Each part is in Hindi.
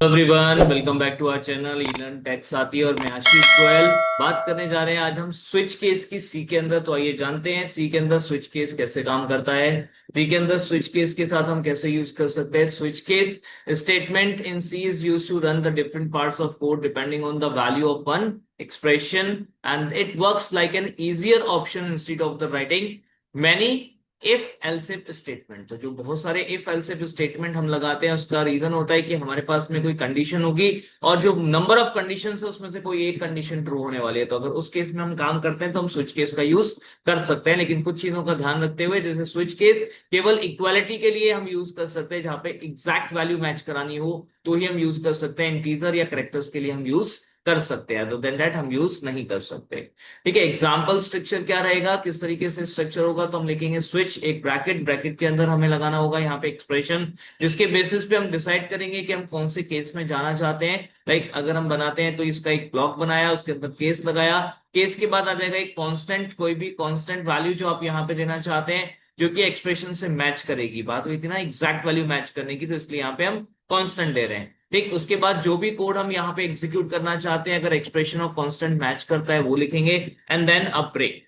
Everyone, welcome back to our channel eLearn tech Saathi. और मैं आशीष गोयल बात करने जा रहे हैं आज हम स्विच केस की सी के अंदर। तो आइए जानते हैं सी के अंदर स्विच केस कैसे काम करता है। सी के अंदर स्विच केस के साथ हम कैसे यूज कर सकते हैं। Switch case statement in C is use to run the different parts of code depending on the value of one expression, and it works like an easier option instead of the writing many if else if statement. तो जो बहुत सारे इफ एल्सिफ स्टेटमेंट हम लगाते हैं उसका रीजन होता है कि हमारे पास में कोई कंडीशन होगी और जो नंबर ऑफ कंडीशन है उसमें से कोई एक कंडीशन ट्रू होने वाली है। तो अगर उस केस में हम काम करते हैं तो हम स्विच केस का यूज कर सकते हैं, लेकिन कुछ चीजों का ध्यान रखते हुए। जैसे स्विच केस केवल इक्वालिटी के लिए हम यूज कर सकते हैं, जहां पे एग्जैक्ट वैल्यू मैच करानी हो तो ही हम यूज कर सकते हैं। इंटीजर या करेक्टर्स के लिए हम यूज कर सकते हैं, अदर देन दैट हम यूज नहीं कर सकते। ठीक है, एग्जाम्पल स्ट्रक्चर क्या रहेगा, किस तरीके से स्ट्रक्चर होगा। तो हम लिखेंगे स्विच, एक ब्रैकेट, ब्रैकेट के अंदर हमें लगाना होगा यहाँ पे एक्सप्रेशन, जिसके बेसिस पे हम डिसाइड करेंगे कि हम कौन से केस में जाना चाहते हैं। लाइक अगर हम बनाते हैं तो इसका एक ब्लॉक बनाया, उसके अंदर केस लगाया, केस के बाद आ जाएगा एक कांस्टेंट, कोई भी कांस्टेंट वैल्यू जो आप यहाँ पे देना चाहते हैं जो कि एक्सप्रेशन से मैच करेगी। बात हुई थी ना एग्जैक्ट वैल्यू मैच करने की, तो इसलिए यहाँ पे हम कांस्टेंट दे रहे हैं। ठीक, उसके बाद जो भी कोड हम यहाँ पे एग्जीक्यूट करना चाहते हैं, अगर एक्सप्रेशन ऑफ कांस्टेंट मैच करता है वो लिखेंगे, and then a break.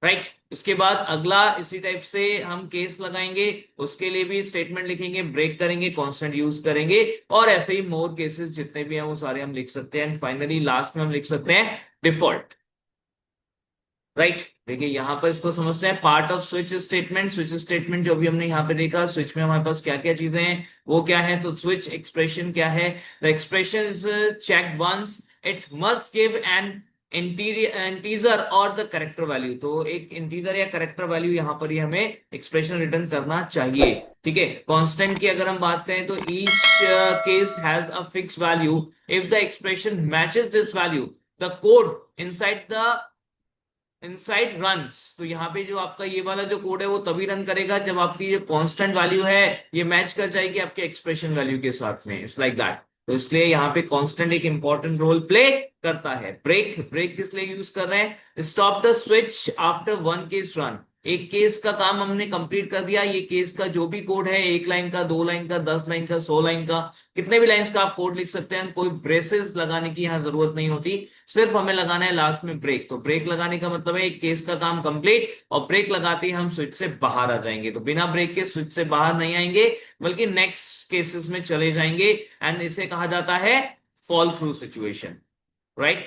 Right, उसके बाद अगला इसी टाइप से हम केस लगाएंगे, उसके लिए भी स्टेटमेंट लिखेंगे, ब्रेक करेंगे, कांस्टेंट यूज करेंगे, और ऐसे ही मोर केसेस जितने भी हैं वो सारे हम लिख सकते हैं। एंड फाइनली लास्ट में हम लिख सकते हैं डिफॉल्ट। राइट, देखिए यहां पर इसको समझते हैं part off switch statement. Switch statement जो भी हमने यहाँ पे देखा, स्विच में हमारे पास क्या क्या चीजें हैं वो क्या है। तो स्विच एक्सप्रेशन क्या है, the expression is check once, it must give an integer और द करेक्टर वैल्यू। तो एक इंटीजर या करेक्टर वैल्यू यहाँ पर ही हमें एक्सप्रेशन रिटर्न करना चाहिए। ठीक है, कांस्टेंट की अगर हम बात करें तो each case has a fix value, if the expression matches this value the code inside runs. तो यहाँ पे जो आपका ये वाला जो कोड है वो तभी रन करेगा जब आपकी जो कांस्टेंट वैल्यू है ये मैच कर जाएगी आपके एक्सप्रेशन वैल्यू के साथ में। It's like that. तो इसलिए यहाँ पे कांस्टेंट एक इंपॉर्टेंट रोल प्ले करता है। ब्रेक, ब्रेक किस लिए यूज कर रहे हैं, stop the switch after one case run. एक केस का काम हमने कंप्लीट कर दिया, ये केस का जो भी कोड है, एक लाइन का, 2 लाइन का, 10 लाइन का, 100 लाइन का, कितने भी लाइंस का आप कोड लिख सकते हैं। कोई ब्रेसेस लगाने की यहाँ जरूरत नहीं होती, सिर्फ हमें लगाना है लास्ट में ब्रेक। तो ब्रेक लगाने का मतलब है एक केस का काम कंप्लीट, और ब्रेक लगाते ही हम स्विच से बाहर आ जाएंगे। तो बिना ब्रेक के स्विच से बाहर नहीं आएंगे, बल्कि नेक्स्ट केसेस में चले जाएंगे। एंड इसे कहा जाता है fall through situation. Right,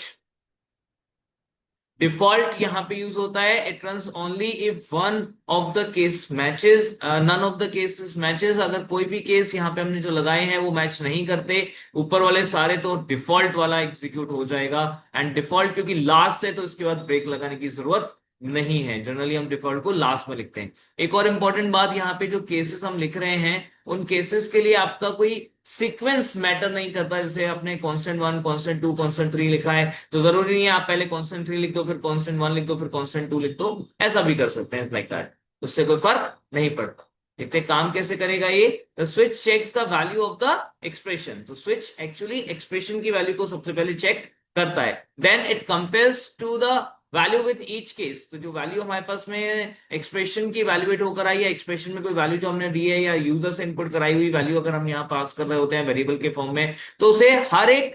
default यहां पे यूज होता है, it runs only if one of the case matches, none of the cases matches. अगर कोई भी केस यहाँ पे हमने जो लगाए हैं वो मैच नहीं करते ऊपर वाले सारे, तो डिफॉल्ट वाला एग्जीक्यूट हो जाएगा। एंड डिफॉल्ट क्योंकि लास्ट है तो इसके बाद ब्रेक लगाने की जरूरत नहीं है। जनरली हम डिफॉल्ट को लास्ट में लिखते हैं। एक और इंपॉर्टेंट बात, यहाँ पे जो केसेस हम लिख रहे हैं उन केसेस के लिए आपका कोई सीक्वेंस मैटर नहीं करता। जैसे आपने कांस्टेंट 1, कांस्टेंट 2, कांस्टेंट 3 लिखा है तो जरूरी नहीं है आप पहले कांस्टेंट 3 लिख दो, फिर कांस्टेंट 1 लिख दो, फिर कांस्टेंट 2 लिख दो। ऐसा भी कर सकते हैं, लाइक दैट, उससे कोई फर्क नहीं पड़ता। देखते काम कैसे करेगा ये। The switch checks the value of the expression. तो स्विच एक्चुअली एक्सप्रेशन की वैल्यू को सबसे पहले चेक करता है, then it compares to the value with each case. तो जो वैल्यू हमारे पास में एक्सप्रेशन की वैल्यूएट होकर आई है, एक्सप्रेशन में कोई वैल्यू जो हमने दी है या यूजर से इनपुट कराई हुई वैल्यू अगर हम यहाँ पास कर रहे होते हैं वेरिएबल के फॉर्म में, तो उसे हर एक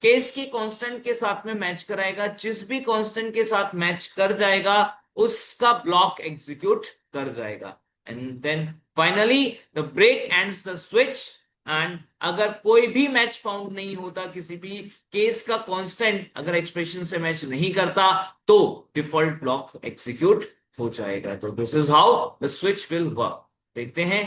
केस की कांस्टेंट के साथ में मैच कराएगा। जिस भी कांस्टेंट के साथ मैच कर जाएगा उसका ब्लॉक एग्जीक्यूट कर जाएगा। And then finally the break ends the switch. And अगर कोई भी मैच फाउंड नहीं होता, किसी भी केस का कांस्टेंट अगर एक्सप्रेशन से मैच नहीं करता, तो डिफॉल्ट ब्लॉक एग्जीक्यूट हो जाएगा। तो this is how the switch will work. देखते हैं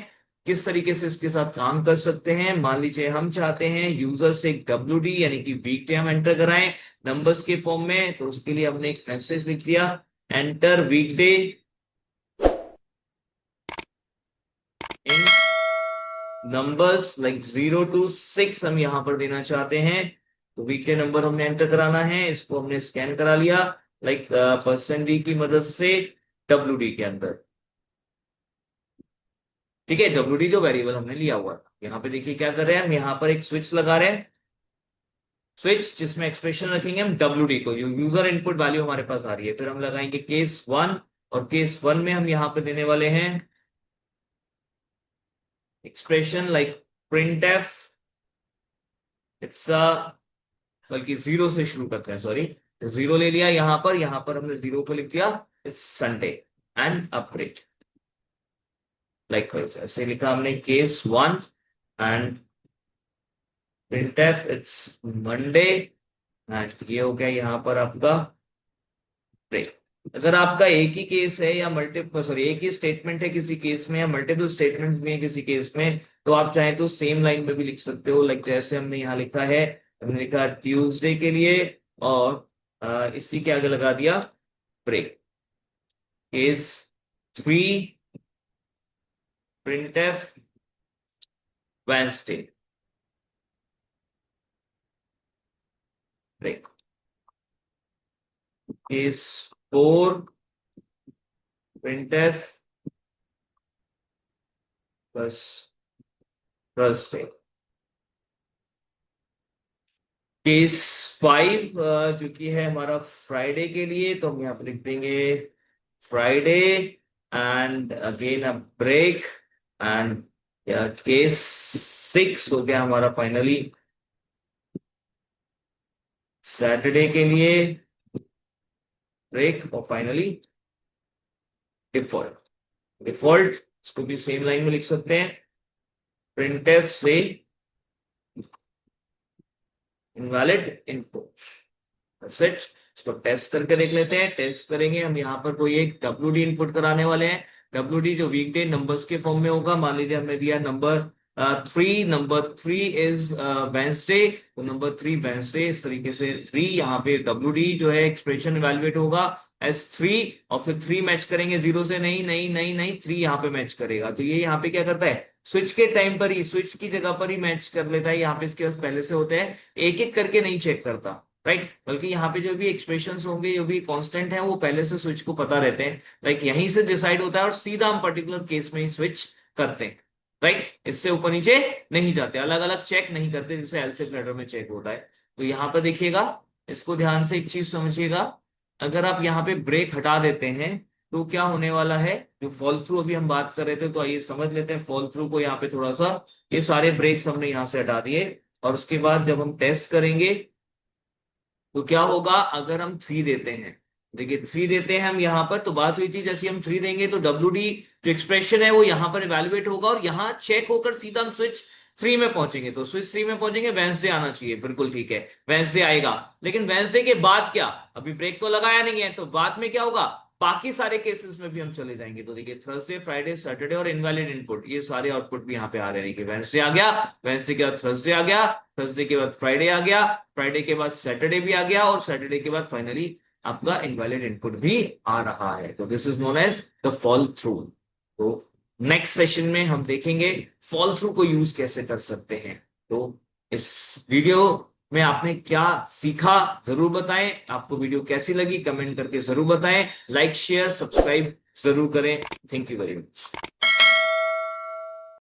किस तरीके से इसके साथ काम कर सकते हैं। मान लीजिए हम चाहते हैं यूजर से एक WD यानी कि वीकडे हम एंटर कराएं नंबर्स के फॉर्म में। तो उसके लिए हमने एक मैसेज लिख दिया, enter weekday in numbers like 0 to 6 हम यहां पर देना चाहते हैं। तो वीकडे नंबर हमने एंटर कराना है, इसको हमने स्कैन करा लिया लाइक %d की मदद से WD के अंदर। ठीक है, WD जो वेरिएबल हमने लिया हुआ था। यहाँ पे देखिए क्या कर रहे हैं हम, यहाँ पर एक स्विच लगा रहे हैं, स्विच जिसमें एक्सप्रेशन रखेंगे हम WD को, जो यूजर इनपुट वैल्यू हमारे पास आ रही है। फिर हम लगाएंगे केस 1, और केस 1 में हम यहाँ पे देने वाले हैं expression like print F it's बल्कि जीरो से शुरू करते हैं, सॉरी। तो जीरो ले लिया यहाँ पर हमने जीरो को लिख दिया, it's Sunday and a break. Like ऐसे लिखा हमने case one and printf it's Monday एंड ये हो गया यहाँ पर आपका ब्रेक। अगर आपका एक ही केस है या मल्टीपल, सॉरी, एक ही स्टेटमेंट है किसी केस में या मल्टीपल स्टेटमेंट भी है किसी केस में, तो आप चाहें तो सेम लाइन में भी लिख सकते हो। लाइक जैसे हमने यहाँ लिखा है, हमने लिखा ट्यूसडे के लिए और इसी के आगे लगा दिया break. Case three printf Wednesday break. Case four printf बस थर्सडे। केस फाइव जो कि है हमारा फ्राइडे के लिए, तो हम यहाँ पर लिख देंगे Friday and again a break. And case six हो गया हमारा फाइनली सैटरडे के लिए ब्रेक और फाइनली डिफॉल्ट। डिफॉल्ट इसको भी सेम लाइन में लिख सकते हैं, प्रिंटफ से इनवैलिड इनपुट सेट। इसको टेस्ट करके देख लेते हैं। टेस्ट करेंगे हम, यहाँ पर कोई एक WD इनपुट कराने वाले हैं। WD जो वीकडे नंबर्स के फॉर्म में होगा, मान लीजिए हमने दिया number three, number three is Wednesday, तो नंबर थ्री वेंसडे, इस तरीके से थ्री यहाँ पे WD जो है एक्सप्रेशन इवेलुएट होगा एस थ्री, और फिर थ्री मैच करेंगे जीरो से, नहीं नहीं नहीं नहीं, थ्री यहाँ पे मैच करेगा। तो ये यहाँ पे क्या करता है, स्विच के टाइम पर ही, स्विच की जगह पर ही मैच कर लेता है। यहाँ पे इसके पास पहले से होते हैं, एक एक करके नहीं चेक करता, राइट। बल्कि यहाँ पे जो भी एक्सप्रेशंस होंगे, जो भी कांस्टेंट है, वो पहले से स्विच को पता रहते हैं। लाइक यहीं से डिसाइड होता है और सीधा हम पर्टिकुलर केस में ही स्विच करते हैं, राइट। इससे ऊपर नीचे नहीं जाते, अलग अलग चेक नहीं करते जैसे एलसीएम लेटर में चेक होता है। तो यहाँ पर देखिएगा, इसको ध्यान से एक चीज समझिएगा, अगर आप यहाँ पे ब्रेक हटा देते हैं तो क्या होने वाला है, जो फॉल थ्रू अभी हम बात कर रहे थे, तो आइए समझ लेते हैं फॉल थ्रू को। यहाँ पे थोड़ा सा, ये सारे ब्रेक्स हमने यहाँ से हटा दिए, और उसके बाद जब हम टेस्ट करेंगे तो क्या होगा, अगर हम थ्री देते हैं, देखिए थ्री देते हैं हम यहाँ पर, तो बात हुई थी जैसे हम थ्री देंगे तो WD जो एक्सप्रेशन है वो यहाँ पर इवेलुएट होगा और यहाँ चेक होकर सीधा हम स्विच थ्री में पहुंचेंगे। तो स्विच थ्री में पहुंचेंगे, वेंसडे आना चाहिए, बिल्कुल ठीक है, वेंसडे आएगा। लेकिन वेंसडे के बाद क्या, अभी ब्रेक तो लगाया नहीं है, तो बाद में क्या होगा, बाकी सारे केसेस में भी हम चले जाएंगे। तो देखिए थर्सडे, फ्राइडे, सैटरडे और इनवैलिड इनपुट, ये सारे आउटपुट भी यहाँ पे आ रहे हैं। देखिए वेंसडे आ गया, वेंसडे के बाद थर्सडे आ गया, थर्सडे के बाद फ्राइडे आ गया, फ्राइडे के बाद सैटरडे भी आ गया, और सैटरडे के बाद फाइनली आपका इनवैलिड इनपुट भी आ रहा है। तो this is known as the fall through. तो नेक्स्ट सेशन में हम देखेंगे फॉल थ्रू को यूज कैसे कर सकते हैं। तो इस वीडियो में आपने क्या सीखा जरूर बताएं, आपको वीडियो कैसी लगी कमेंट करके जरूर बताएं, लाइक शेयर सब्सक्राइब जरूर करें। Thank you very much.